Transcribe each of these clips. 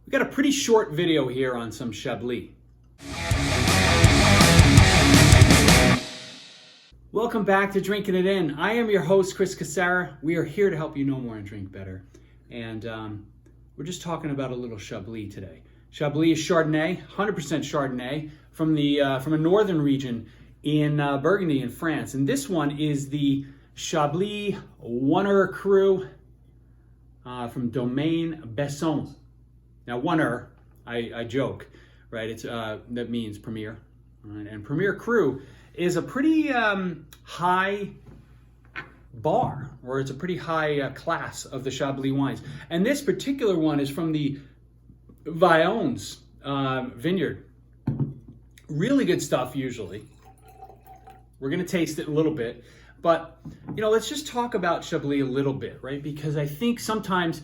We got a pretty short video here on some Chablis. Welcome back to Drinking It In. I am your host, Chris Casara. We are here to help you know more and drink better. And we're just talking about a little Chablis today. Chablis is Chardonnay, 100% Chardonnay from a northern region in Burgundy in France. And this one is the Chablis One Cru from Domaine Besson. Now, one I joke, right? It's that means premier, right? And Premier Cru is a pretty high bar, or it's a pretty high class of the Chablis wines. And this particular one is from the Vaillons vineyard. Really good stuff. Usually, we're gonna taste it a little bit, but let's just talk about Chablis a little bit, right? Because I think sometimes,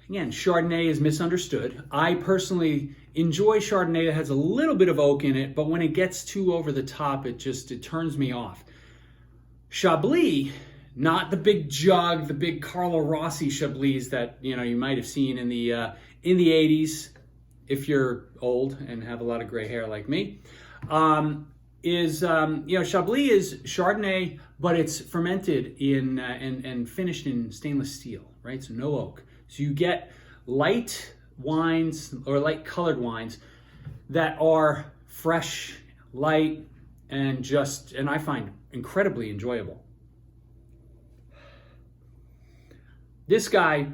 again, Chardonnay is misunderstood. I personally enjoy Chardonnay that has a little bit of oak in it, but when it gets too over the top, it turns me off. Chablis, not the big jug, the big Carlo Rossi Chablis that you might have seen in the 80s, if you're old and have a lot of gray hair like me. Chablis is Chardonnay, but it's fermented in and finished in stainless steel, right? So no oak. So you get light wines or light colored wines that are fresh, light, and I find incredibly enjoyable. This guy,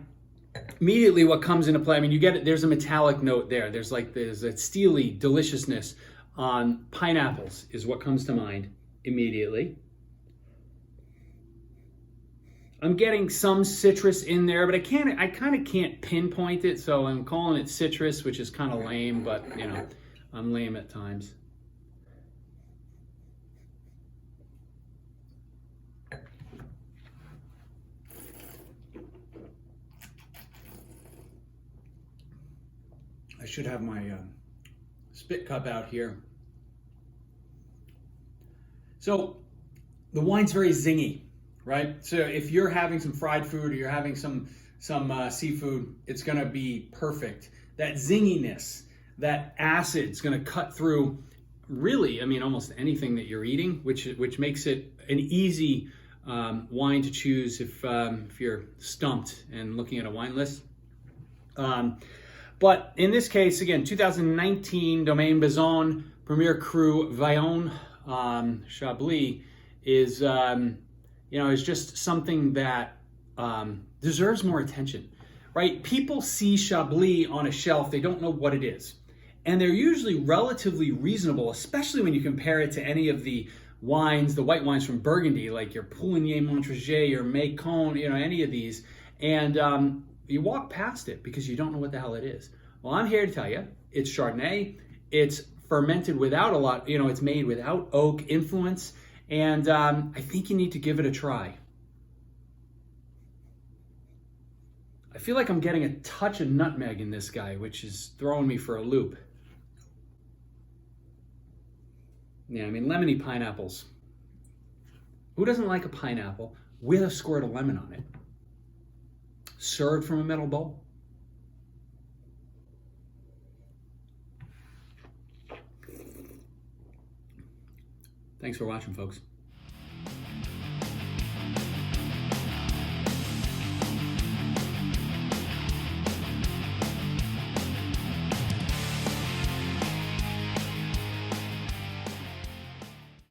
immediately what comes into play, you get it, there's a metallic note there. There's a steely deliciousness on pineapples is what comes to mind immediately. I'm getting some citrus in there, but I kind of can't pinpoint it, so I'm calling it citrus, which is kind of lame, but I'm lame at times. I should have my spit cup out here. So the wine's very zingy. Right? So if you're having some fried food or you're having some seafood, it's going to be perfect. That zinginess, that acid's going to cut through really, almost anything that you're eating, which makes it an easy wine to choose if you're stumped and looking at a wine list. But in this case, again, 2019 Domaine Besson Premier Cru Vaillons Chablis is is just something that deserves more attention, right? People see Chablis on a shelf, they don't know what it is. And they're usually relatively reasonable, especially when you compare it to any of the wines, the white wines from Burgundy, like your Pouligny Montrachet, your Macon, any of these. And you walk past it because you don't know what the hell it is. Well, I'm here to tell you, it's Chardonnay. It's fermented without a lot, it's made without oak influence. And I think you need to give it a try. I feel like I'm getting a touch of nutmeg in this guy, which is throwing me for a loop. Yeah, lemony pineapples. Who doesn't like a pineapple with a squirt of lemon on it? Served from a metal bowl. Thanks for watching, folks.